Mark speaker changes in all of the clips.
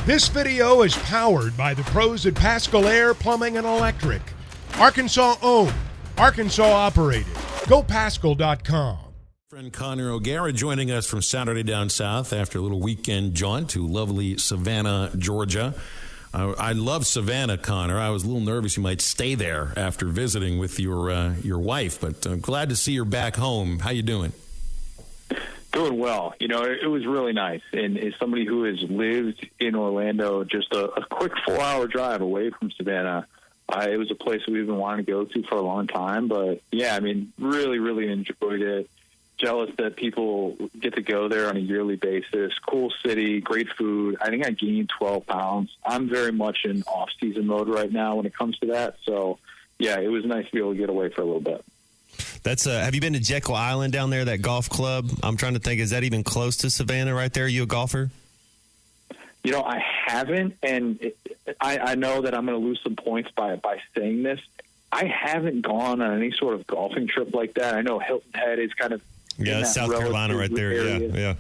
Speaker 1: This video is powered by the pros at Pascal Air Plumbing and Electric. Arkansas owned, Arkansas operated. GoPascal.com.
Speaker 2: Friend Connor O'Gara joining us from Saturday Down South after a little weekend jaunt to lovely Savannah, Georgia. I love Savannah, Connor. I was a little nervous you might stay there after visiting with your wife, but I'm glad to see you're back home. How you doing?
Speaker 3: Doing well. You know, it was really nice. And as somebody who has lived in Orlando, just a quick 4-hour drive away from Savannah, it was a place we've been wanting to go to for a long time. But, yeah, I mean, really, really enjoyed it. Jealous that people get to go there on a yearly basis. Cool city, great food. I think I gained 12 pounds. I'm very much in off-season mode right now when it comes to that. So, yeah, it was nice to be able to get away for a little bit.
Speaker 4: That's have you been to Jekyll Island down there, that golf club? I'm trying to think, is that even close to Savannah right there? Are you a golfer?
Speaker 3: You know, I haven't, and I know that I'm going to lose some points by saying this. I haven't gone on any sort of golfing trip like that. I know Hilton Head is kind of
Speaker 4: that's South Carolina right there.
Speaker 3: Area.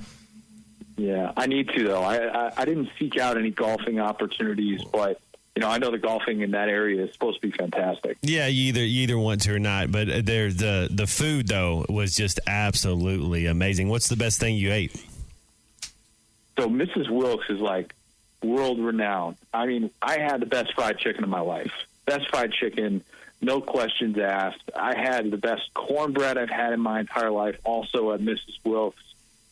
Speaker 3: Yeah. I need to though. I didn't seek out any golfing opportunities, but you know, I know the golfing in that area is supposed to be fantastic.
Speaker 4: Yeah, you either want to or not. But there's the food though was just absolutely amazing. What's the best thing you ate?
Speaker 3: So Mrs. Wilkes is like world renowned. I mean, I had the best fried chicken of my life. Best fried chicken, no questions asked. I had the best cornbread I've had in my entire life. Also at Mrs. Wilkes,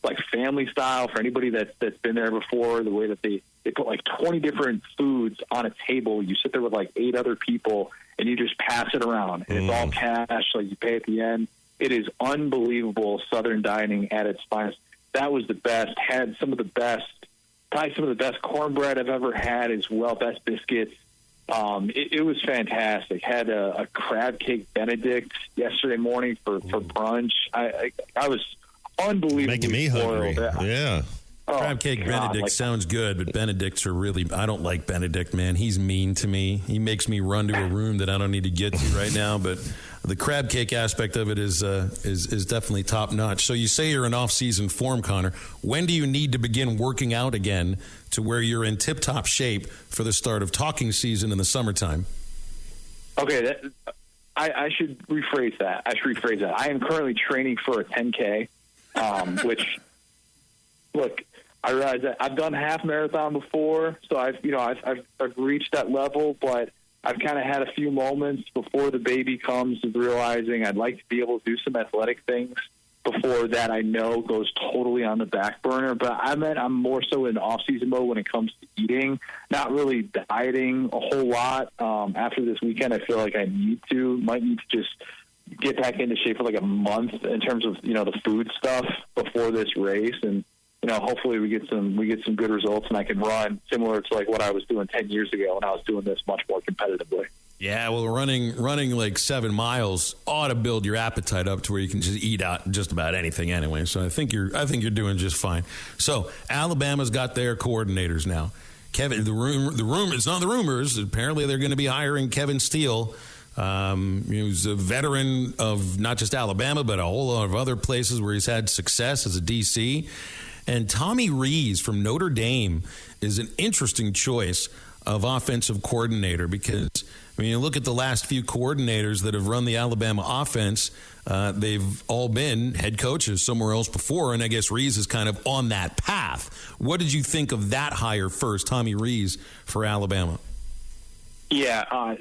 Speaker 3: like family style for anybody that's been there before. The way that they put like 20 different foods on a table. You sit there with like 8 other people and you just pass it around. And it's all cash, like you pay at the end. It is unbelievable Southern dining at its finest. That was the best. Had some of the best cornbread I've ever had as well. Best biscuits. It was fantastic. Had a crab cake Benedict yesterday morning for brunch. I was unbelievably
Speaker 4: making me hungry. Yeah.
Speaker 2: Crab cake Benedict sounds good, but Benedicts are really, I don't like Benedict, man. He's mean to me. He makes me run to a room that I don't need to get to right now, but the crab cake aspect of it is definitely top notch. So you say you're in off-season form, Connor. When do you need to begin working out again to where you're in tip-top shape for the start of talking season in the summertime?
Speaker 3: Okay, I should rephrase that. I am currently training for a 10K, which, look, I realize that I've done half marathon before, so I've reached that level, but I've kind of had a few moments before the baby comes of realizing I'd like to be able to do some athletic things before that I know goes totally on the back burner. But I'm more so in off-season mode when it comes to eating, not really dieting a whole lot. After this weekend, I feel like I might need to just get back into shape for like a month in terms of, the food stuff before this race. And, hopefully we get some good results and I can run similar to like what I was doing 10 years ago when I was doing this much more competitively.
Speaker 2: Yeah, well, running like 7 miles ought to build your appetite up to where you can just eat out just about anything anyway. So I think you're doing just fine. So Alabama's got their coordinators now. Kevin, the rumor, it's not the rumors. Apparently they're going to be hiring Kevin Steele. He's a veteran of not just Alabama, but a whole lot of other places where he's had success as a DC. And Tommy Rees from Notre Dame is an interesting choice of offensive coordinator because, you look at the last few coordinators that have run the Alabama offense, they've all been head coaches somewhere else before, and I guess Rees is kind of on that path. What did you think of that hire first, Tommy Rees for Alabama?
Speaker 3: Yeah,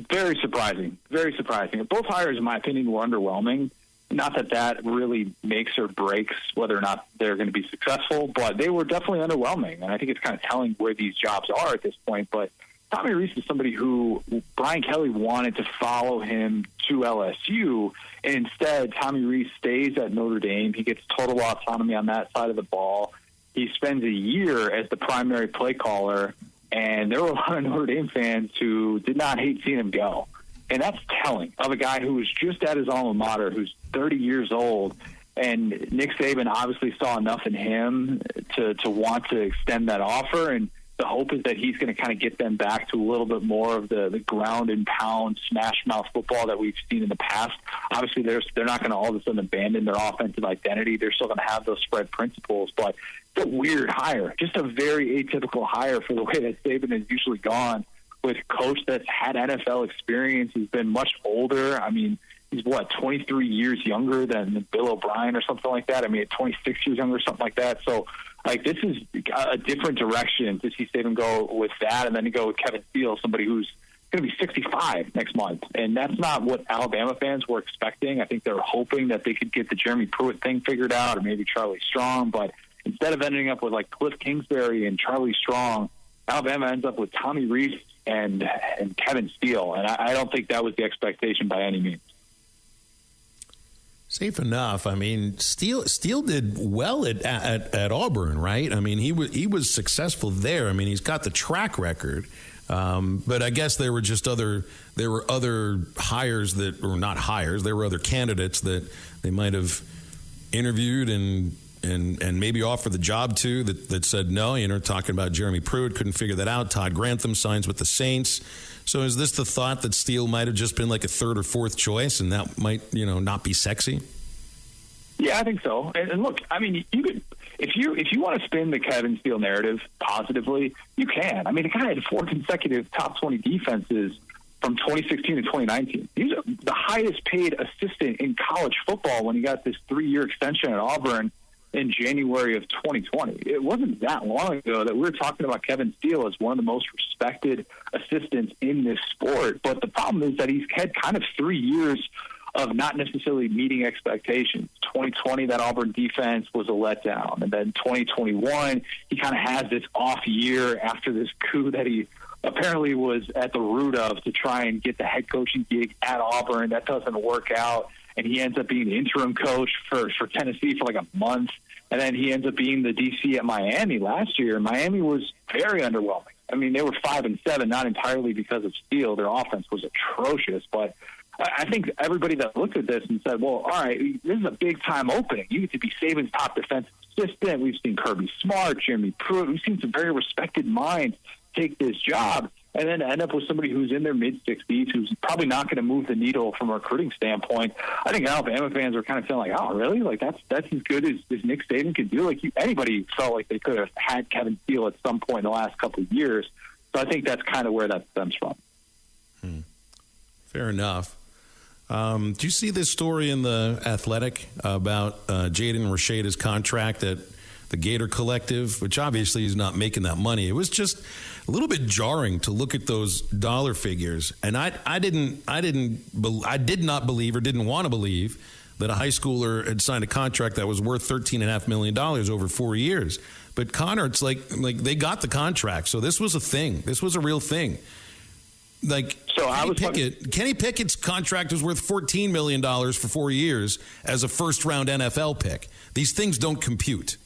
Speaker 3: very surprising. Very surprising. Both hires, in my opinion, were underwhelming. Not that really makes or breaks whether or not they're going to be successful, but they were definitely underwhelming. And I think it's kind of telling where these jobs are at this point. But Tommy Rees is somebody who Brian Kelly wanted to follow him to LSU. And instead, Tommy Rees stays at Notre Dame. He gets total autonomy on that side of the ball. He spends a year as the primary play caller. And there were a lot of Notre Dame fans who did not hate seeing him go. And that's telling of a guy who was just at his alma mater, who's 30 years old. And Nick Saban obviously saw enough in him to want to extend that offer. And the hope is that he's going to kind of get them back to a little bit more of the ground and pound, smash mouth football that we've seen in the past. Obviously, they're not going to all of a sudden abandon their offensive identity. They're still going to have those spread principles, but it's a weird hire, just a very atypical hire for the way that Saban has usually gone with a coach that's had NFL experience. He's been much older. I mean, he's 23 years younger than Bill O'Brien or something like that. I mean, 26 years younger, something like that. So, like, this is a different direction to see Saban go with that, and then to go with Kevin Steele, somebody who's going to be 65 next month. And that's not what Alabama fans were expecting. I think they were hoping that they could get the Jeremy Pruitt thing figured out, or maybe Charlie Strong. But instead of ending up with, like, Cliff Kingsbury and Charlie Strong, Alabama ends up with Tommy Rees and Kevin Steele. And I don't think that was the expectation by any means.
Speaker 2: Safe enough. I mean, Steele did well at Auburn, right? I mean, he was successful there. I mean, he's got the track record. But I guess there were other hires that were not hires. There were other candidates that they might have interviewed and maybe offered the job to that said no. You know, talking about Jeremy Pruitt, couldn't figure that out. Todd Grantham signs with the Saints. So is this the thought that Steele might have just been like a third or fourth choice, and that might, not be sexy?
Speaker 3: Yeah, I think so. And look, I mean, you could, if you want to spin the Kevin Steele narrative positively, you can. I mean, the guy had 4 consecutive top 20 defenses from 2016 to 2019. He's the highest paid assistant in college football when he got this 3-year extension at Auburn in January of 2020. It wasn't that long ago that we were talking about Kevin Steele as one of the most respected assistants in this sport. But the problem is that he's had kind of 3 years of not necessarily meeting expectations. 2020, that Auburn defense was a letdown. And then 2021, he kind of has this off year after this coup that he apparently was at the root of to try and get the head coaching gig at Auburn. That doesn't work out. And he ends up being the interim coach for Tennessee for like a month. And then he ends up being the DC at Miami last year. Miami was very underwhelming. I mean, they were 5-7, not entirely because of Steele. Their offense was atrocious. But I think everybody that looked at this and said, well, all right, this is a big-time opening. You get to be Saban's top defensive assistant. We've seen Kirby Smart, Jeremy Pruitt. We've seen some very respected minds take this job, and then end up with somebody who's in their mid-60s, who's probably not going to move the needle from a recruiting standpoint. I think Alabama fans are kind of feeling like, oh, really? Like, that's as good as Nick Saban could do? Like, anybody felt like they could have had Kevin Steele at some point in the last couple of years. So I think that's kind of where that stems from.
Speaker 2: Fair enough. Do you see this story in The Athletic about Jaden Rasheda's contract at the Gator Collective, which obviously is not making that money? It was just a little bit jarring to look at those dollar figures, and I did not believe or didn't want to believe that a high schooler had signed a contract that was worth $13.5 million over 4 years. But Connor, it's like they got the contract, so this was a thing. This was a real thing. Like, so Kenny Pickett's contract was worth $14 million for 4 years as a first-round NFL pick. These things don't compute.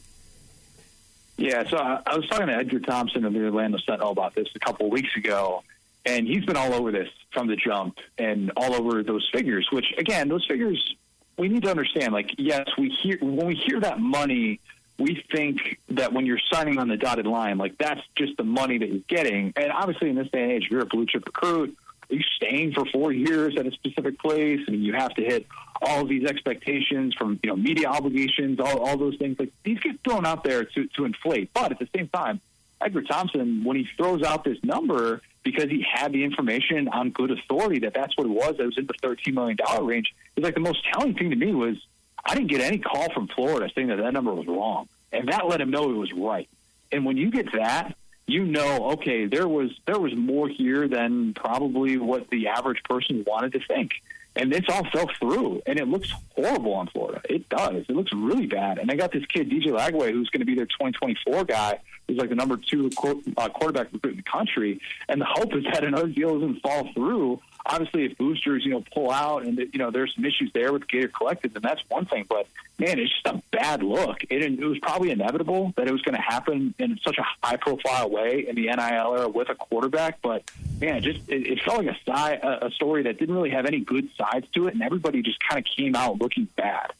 Speaker 3: Yeah, so I was talking to Edgar Thompson of the Orlando Sentinel about this a couple of weeks ago, and he's been all over this from the jump and all over those figures, which, again, those figures, we need to understand. Like, yes, when we hear that money, we think that when you're signing on the dotted line, like, that's just the money that you're getting. And obviously in this day and age, if you're a blue-chip recruit, you're staying for 4 years at a specific place, and you have to hit all of these expectations from, media obligations, all those things. Like, these get thrown out there to inflate. But at the same time, Edgar Thompson, when he throws out this number, because he had the information on good authority that that's what it was in the $13 million range, it's like the most telling thing to me was I didn't get any call from Florida saying that number was wrong. And that let him know it was right. And when you get that, okay, there was more here than probably what the average person wanted to think. And this all fell through, and it looks horrible on Florida. It does. It looks really bad. And they got this kid, DJ Lagway, who's going to be their 2024 guy, who's like the number 2 quarterback recruit in the country. And the hope is that another deal doesn't fall through. Obviously, if boosters, pull out and, there's some issues there with Gator Collective, then that's one thing. But, man, it's just a bad look. It was probably inevitable that it was going to happen in such a high-profile way in the NIL era with a quarterback. But, man, it felt like a story that didn't really have any good sides to it, and everybody just kind of came out looking bad.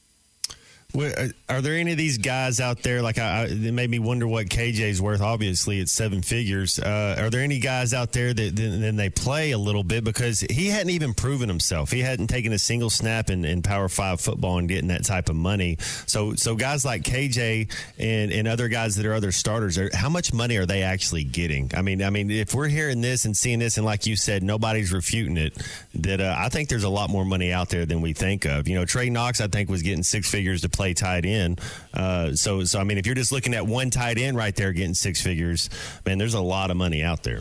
Speaker 4: Are there any of these guys out there, like it made me wonder what KJ's worth? Obviously, it's 7 figures. Are there any guys out there that then they play a little bit because he hadn't even proven himself? He hadn't taken a single snap in Power 5 football and getting that type of money. So guys like KJ and other guys that are other starters, how much money are they actually getting? I mean, if we're hearing this and seeing this, and like you said, nobody's refuting it, that I think there's a lot more money out there than we think of. Trey Knox, I think, was getting 6 figures to play tight end. So I mean, if you're just looking at one tight end right there getting 6 figures, man, there's a lot of money out there.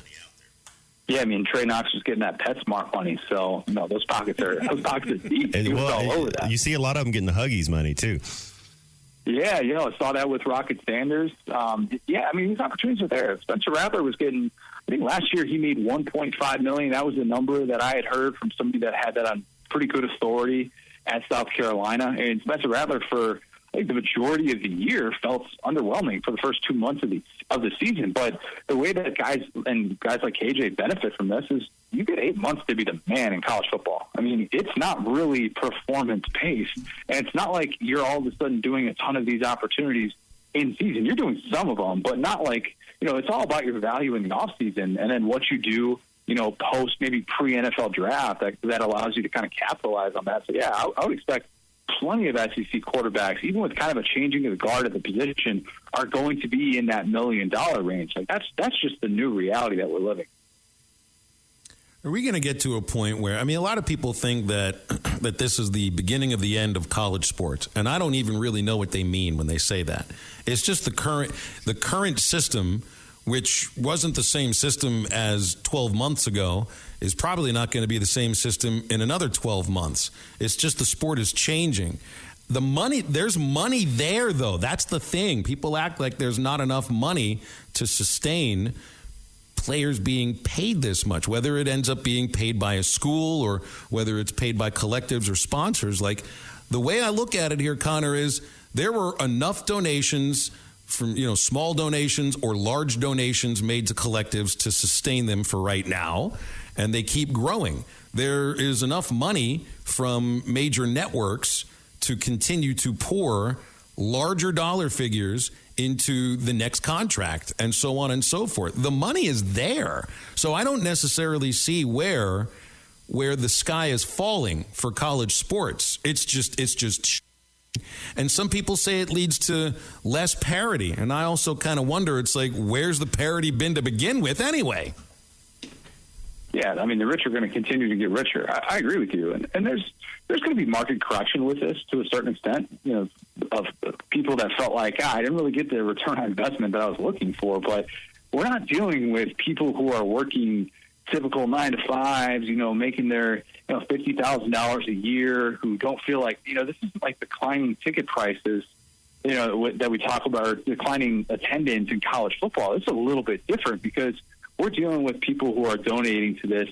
Speaker 3: Yeah, I mean, Trey Knox was getting that PetSmart money, so those pockets are deep. He was all over that.
Speaker 4: You see a lot of them getting the Huggies money too.
Speaker 3: Yeah, I saw that with Rocket Sanders. Yeah, I mean, these opportunities are there. Spencer Rattler was getting, I think last year he made $1.5 million. That was the number that I had heard from somebody that had that on pretty good authority at South Carolina. And Spencer Rattler, for I think the majority of the year, felt underwhelming for the first 2 months of the season. But the way that guys like KJ benefit from this is you get 8 months to be the man in college football. I mean, it's not really performance-paced, and it's not like you're all of a sudden doing a ton of these opportunities in season. You're doing some of them, but not like, it's all about your value in the offseason and then what you do, post maybe pre-NFL draft that allows you to kind of capitalize on that. So, yeah, I would expect plenty of SEC quarterbacks, even with kind of a changing of the guard at the position, are going to be in that $1 million range. Like that's just the new reality that we're living.
Speaker 2: Are we going to get to a point where, a lot of people think that this is the beginning of the end of college sports, and I don't even really know what they mean when they say that. It's just the current system, which wasn't the same system as 12 months ago, is probably not going to be the same system in another 12 months. It's just the sport is changing. There's money there, though. That's the thing. People act like there's not enough money to sustain players being paid this much, whether it ends up being paid by a school or whether it's paid by collectives or sponsors. Like, the way I look at it here, Connor, is there were enough donations from, small donations or large donations made to collectives to sustain them for right now, and they keep growing. There is enough money from major networks to continue to pour larger dollar figures into the next contract and so on and so forth. The money is there. So I don't necessarily see where the sky is falling for college sports. It's just and some people say it leads to less parity. And I also kind of wonder, it's like, where's the parity been to begin with anyway?
Speaker 3: Yeah, I mean, the rich are going to continue to get richer. I agree with you. And there's going to be market correction with this to a certain extent, of people that felt like, I didn't really get the return on investment that I was looking for. But we're not dealing with people who are working typical 9-to-5s, making their $50,000 a year, who don't feel like, this isn't like declining ticket prices, that we talk about, or declining attendance in college football. It's a little bit different because we're dealing with people who are donating to this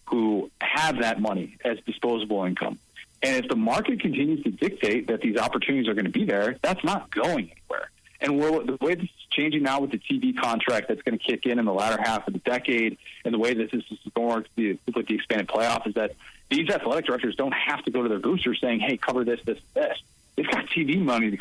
Speaker 3: who have that money as disposable income. And if the market continues to dictate that these opportunities are going to be there, that's not going anywhere. And the way this is changing now with the TV contract that's going to kick in the latter half of the decade, and the way that this is going to be with the expanded playoff, is that these athletic directors don't have to go to their boosters saying, hey, cover this, this, this. They've got TV money to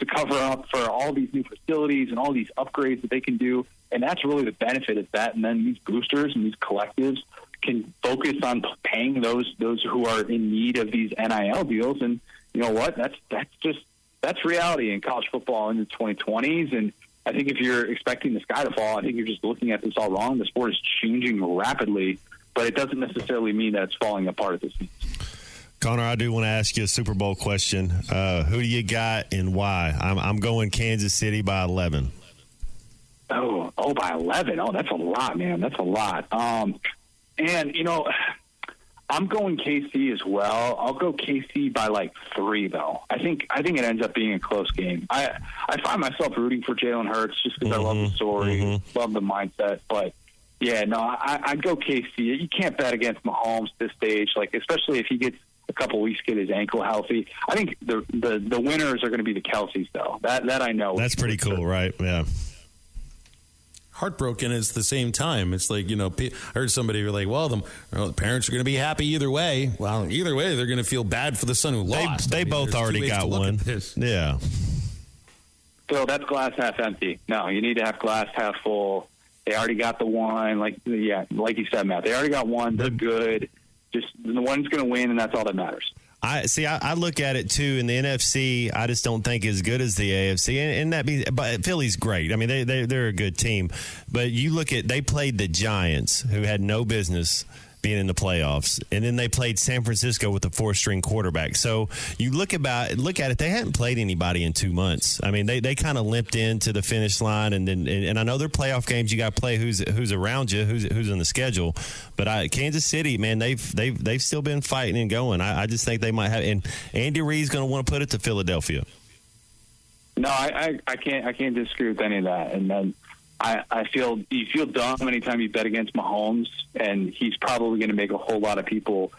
Speaker 3: cover up for all these new facilities and all these upgrades that they can do. And that's really the benefit of that. And then these boosters and these collectives can focus on paying those who are in need of these NIL deals. And you know what? That's reality in college football in the 2020s. And I think if you're expecting the sky to fall, I think you're just looking at this all wrong. The sport is changing rapidly, but it doesn't necessarily mean that it's falling apart at this point.
Speaker 4: Connor, I do want to ask you a Super Bowl question. Who do you got and why? I'm going Kansas City by 11.
Speaker 3: Oh, by 11. Oh, that's a lot, man. That's a lot. And, I'm going KC as well. I'll go KC by like 3, though. I think it ends up being a close game. I find myself rooting for Jalen Hurts just because I love the story, love the mindset. But, yeah, no, I'd go KC. You can't bet against Mahomes at this stage, like especially if he gets a couple weeks to get his ankle healthy. I think the winners are going to be the Kelce's, though. That I know.
Speaker 4: That's pretty cool, right? Yeah.
Speaker 2: heartbroken at the same time. It's like, I heard somebody like, well, the parents are going to be happy either way. Well, either way, they're going to feel bad for the son who lost.
Speaker 4: They both already got one. Yeah.
Speaker 3: So that's glass half empty. No, you need to have glass half full. They already got the one. Like you said, Matt, they already got one. They're good. Just the one's going to win, and that's all that matters.
Speaker 4: I look at it too in the NFC. I just don't think as good as the AFC, but Philly's great. I mean, they're a good team. But you look at, they played the Giants, who had no business being in the playoffs, and then they played San Francisco with a 4-string quarterback. So you look at it, they hadn't played anybody in 2 months. I mean, they kind of limped into the finish line, and I know they're playoff games. You got to play who's around you, who's in the schedule. But Kansas City, man, they've still been fighting and going. I just think they might have, and Andy Reid's going to want to put it to Philadelphia.
Speaker 3: No, I can't disagree with any of that. And then I feel you feel dumb anytime you bet against Mahomes, and he's probably going to make a whole lot of people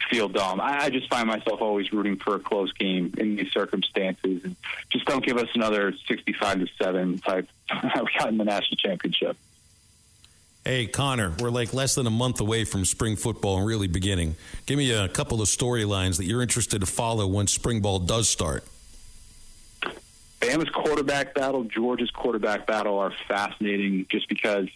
Speaker 3: feel dumb. I just find myself always rooting for a close game in these circumstances, and just don't give us another 65-7 type we got in the national championship.
Speaker 2: Hey, Connor, we're like less than a month away from spring football and really beginning. Give me a couple of storylines that you're interested to follow when spring ball does start.
Speaker 3: Bama's quarterback battle, Georgia's quarterback battle are fascinating just because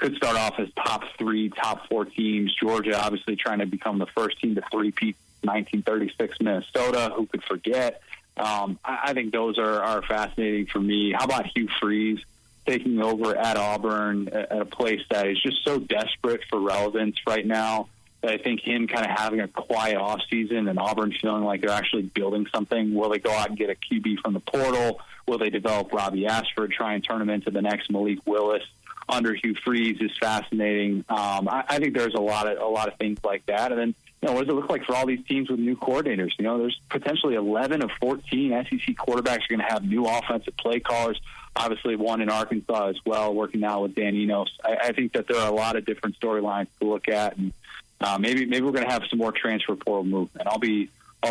Speaker 3: could start off as top 3, top 4 teams. Georgia obviously trying to become the first team to three-peat 1936 Minnesota. Who could forget? I think those are fascinating for me. How about Hugh Freeze taking over at Auburn, at a place that is just so desperate for relevance right now? I think him kind of having a quiet offseason and Auburn feeling like they're actually building something. Will they go out and get a QB from the portal? Will they develop Robbie Ashford, try and turn him into the next Malik Willis under Hugh Freeze is fascinating. I think there's a lot of things like that. And then, what does it look like for all these teams with new coordinators? There's potentially 11 of 14 SEC quarterbacks are going to have new offensive play callers. Obviously, one in Arkansas as well, working now with Dan Enos. I think that there are a lot of different storylines to look at, and maybe we're going to have some more transfer portal movement. I'll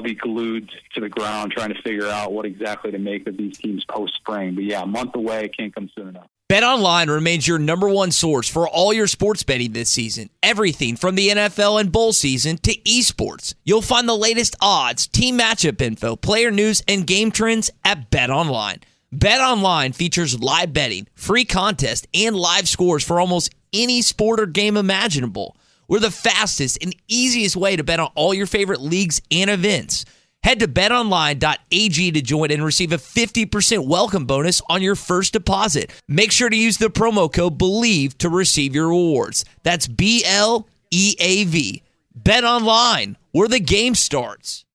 Speaker 3: be glued to the ground trying to figure out what exactly to make of these teams post-spring. But yeah, a month away, can't come soon enough.
Speaker 5: BetOnline remains your number one source for all your sports betting this season. Everything from the NFL and bowl season to esports. You'll find the latest odds, team matchup info, player news, and game trends at BetOnline. BetOnline features live betting, free contests, and live scores for almost any sport or game imaginable. We're the fastest and easiest way to bet on all your favorite leagues and events. Head to betonline.ag to join and receive a 50% welcome bonus on your first deposit. Make sure to use the promo code BELIEVE to receive your rewards. That's BLEAV. BetOnline, where the game starts.